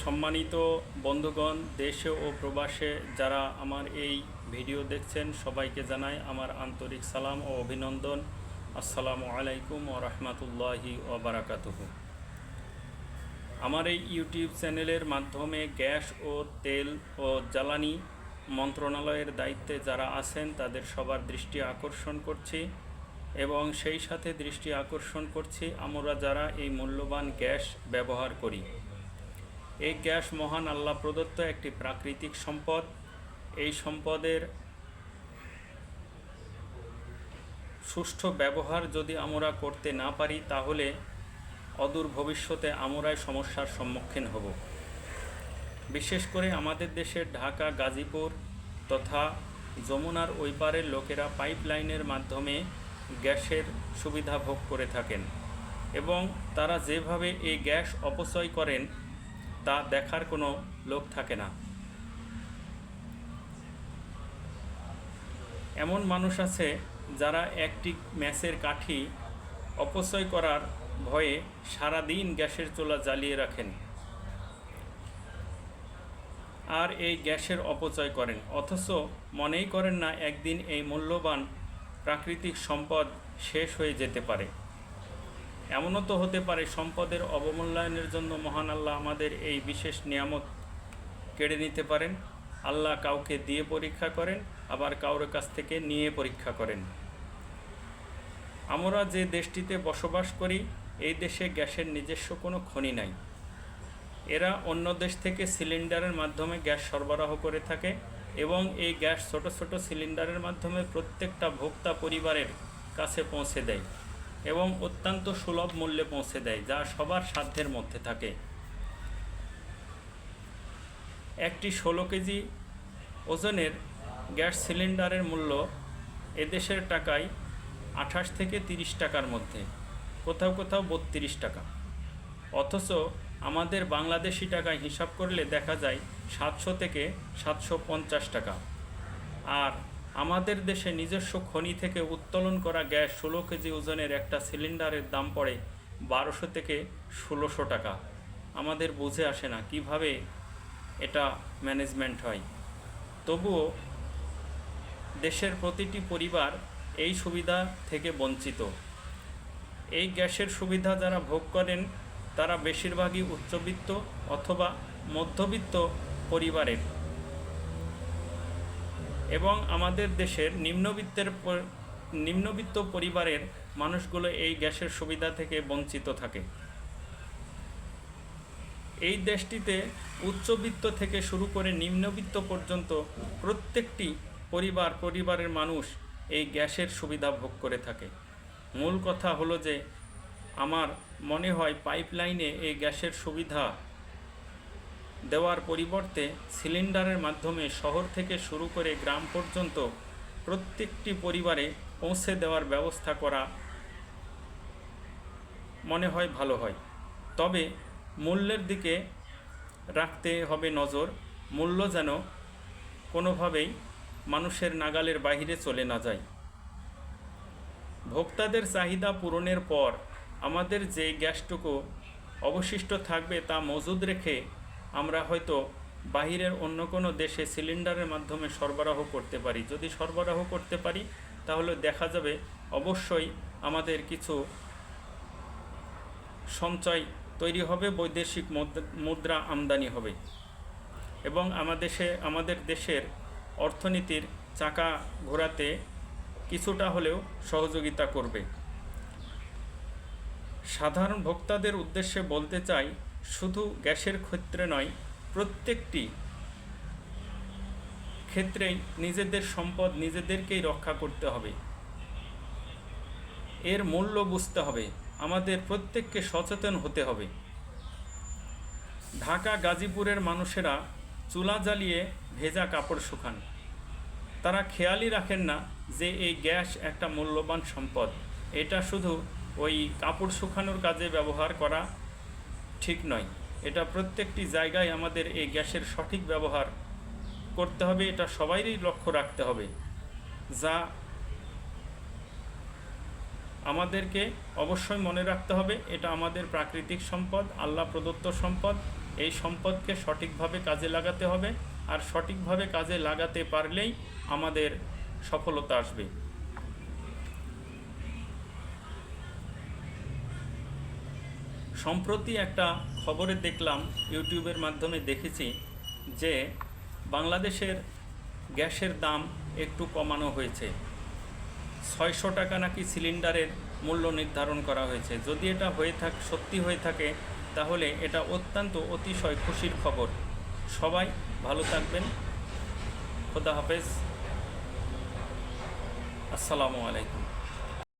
সম্মানিত বন্ধুগণ, দেশে ও প্রবাসে যারা আমার এই ভিডিও দেখছেন সবাইকে জানাই আমার আন্তরিক সালাম ও অভিনন্দন। আসসালামু আলাইকুম ও রহমতুল্লাহি ও বারাকাতুহু। আমার এই ইউটিউব চ্যানেলের মাধ্যমে গ্যাস ও তেল ও জ্বালানি মন্ত্রণালয়ের দায়িত্বে যারা আছেন তাদের সবার দৃষ্টি আকর্ষণ করছি এবং সেই সাথে দৃষ্টি আকর্ষণ করছি আমরা যারা এই মূল্যবান গ্যাস ব্যবহার করি। এই গ্যাস মহান আল্লাহ প্রদত্ত একটি প্রাকৃতিক সম্পদ। এই সম্পদের সুষ্ঠু ব্যবহার যদি আমরা করতে না পারি তাহলে অদূর ভবিষ্যতে আমরাই সমস্যার সম্মুখীন হব। বিশেষ করে আমাদের দেশের ঢাকা, গাজীপুর তথা যমুনার ওই পারের লোকেরা পাইপলাইনের মাধ্যমে গ্যাসের সুবিধা ভোগ করে থাকেন এবং তারা যেভাবে এই গ্যাস অপচয় করেন তা দেখার কোনো লোক থাকে না। এমন মানুষ আছে যারা একটি ম্যাচের কাঠি অপচয় করার ভয়ে সারাদিন গ্যাসের চুলা জ্বালিয়ে রাখেন আর এই গ্যাসের অপচয় করেন, অথচ মনেই করেন না একদিন এই মূল্যবান প্রাকৃতিক সম্পদ শেষ হয়ে যেতে পারে। এমনও তো হতে পারে সম্পদের অবমূল্যায়নের জন্য মহান আল্লাহ আমাদের এই বিশেষ নিয়ামত কেড়ে নিতে পারেন। আল্লাহ কাউকে দিয়ে পরীক্ষা করেন, আবার কারোর কাছ থেকে নিয়ে পরীক্ষা করেন। আমরা যে দেশটিতে বসবাস করি এই দেশে গ্যাসের নিজস্ব কোনো খনি নাই। এরা অন্য দেশ থেকে সিলিন্ডারের মাধ্যমে গ্যাস সরবরাহ করে থাকে এবং এই গ্যাস ছোট ছোট সিলিন্ডারের মাধ্যমে প্রত্যেকটা ভোক্তা পরিবারের কাছে পৌঁছে দেয় এবং অত্যন্ত সুলভ মূল্যে পৌঁছে দেয়, যা সবার সাধ্যের মধ্যে থাকে। একটি 16 কেজি ওজনের গ্যাস সিলিন্ডারের মূল্য এদেশের টাকায় 28 থেকে 30 টাকার মধ্যে, কোথাও কোথাও 32 টাকা। অথচ আমাদের বাংলাদেশি টাকায় হিসাব করলে দেখা যায় 700 থেকে 750 টাকা। আর আমাদের দেশে নিজস্ব খনি থেকে উত্তোলন করা গ্যাস 16 কেজি ওজনের একটা সিলিন্ডারের দাম পড়ে 1200 থেকে 1600 টাকা। আমাদের বুঝে আসে না কিভাবে এটা ম্যানেজমেন্ট হয়। তবুও দেশের প্রতিটি পরিবার এই সুবিধা থেকে বঞ্চিত। এই গ্যাসের সুবিধা যারা ভোগ করেন তারা বেশিরভাগই উচ্চবিত্ত অথবা মধ্যবিত্ত পরিবারের, এবং আমাদের দেশের নিম্নবিত্ত পরিবারের মানুষগুলো এই গ্যাসের সুবিধা থেকে বঞ্চিত থাকে। এই দেশটিতে উচ্চবিত্ত থেকে শুরু করে নিম্নবিত্ত পর্যন্ত প্রত্যেকটি পরিবারের মানুষ এই গ্যাসের সুবিধা ভোগ করে থাকে। মূল কথা হলো যে আমার মনে হয় পাইপলাইনে এই গ্যাসের সুবিধা দেওয়ার পরিবর্তে সিলিন্ডারের মাধ্যমে শহর থেকে শুরু করে গ্রাম পর্যন্ত প্রত্যেকটি পরিবারে পৌঁছে দেওয়ার ব্যবস্থা করা মনে হয় ভালো হয়। তবে মূল্যের দিকে রাখতে হবে নজর, মূল্য যেন কোনোভাবেই মানুষের নাগালের বাইরে চলে না যায়। ভোক্তাদের চাহিদা পূরণের পর আমাদের যে গ্যাসটুকু অবশিষ্ট থাকবে তা মজুদ রেখে আমরা হয়তো বাহিরের অন্য কোনো দেশে সিলিন্ডারের মাধ্যমে সরবরাহ করতে পারি। যদি সরবরাহ করতে পারি তাহলে দেখা যাবে অবশ্যই আমাদের কিছু সঞ্চয় তৈরি হবে, বৈদেশিক মুদ্রা আমদানি হবে এবং আমাদের দেশের অর্থনীতির চাকা ঘোরাতে কিছুটা হলেও সহযোগিতা করবে। সাধারণ ভোক্তাদের উদ্দেশ্যে বলতে চাই, শুধু গ্যাসের ক্ষেত্রে নয়, প্রত্যেকটি ক্ষেত্রেই নিজেদের সম্পদ নিজেদেরকেই রক্ষা করতে হবে। এর মূল্য বুঝতে হবে, আমাদের প্রত্যেককে সচেতন হতে হবে। ঢাকা, গাজীপুরের মানুষেরা চুলা জ্বালিয়ে ভেজা কাপড় শুকান। তারা খেয়ালই রাখেন না যে এই গ্যাস একটা মূল্যবান সম্পদ। এটা শুধু ওই কাপড় শুকানোর কাজে ব্যবহার করা ঠিক নয়, এটা প্রত্যেকটি জায়গায় আমাদের এই গ্যাসের সঠিক ব্যবহার করতে হবে। এটা সবাইরই লক্ষ্য রাখতে হবে, যা আমাদেরকে অবশ্যই মনে রাখতে হবে। এটা আমাদের প্রাকৃতিক সম্পদ, আল্লাহ প্রদত্ত সম্পদ। এই সম্পদকে সঠিকভাবে কাজে লাগাতে হবে, আর সঠিকভাবে কাজে লাগাতে পারলেই আমাদের সফলতা আসবে। সম্প্রতি একটা খবরে দেখলাম, ইউটিউবের মাধ্যমে দেখেছি যে বাংলাদেশের গ্যাসের দাম একটু কমানো হয়েছে। 600 টাকা নাকি সিলিন্ডারের মূল্য নির্ধারণ করা হয়েছে। যদি এটা সত্যি হয়ে থাকে তাহলে এটা অত্যন্ত অতিশয় খুশির খবর। সবাই ভালো থাকবেন। খোদা হাফেজ। আসসালামু আলাইকুম।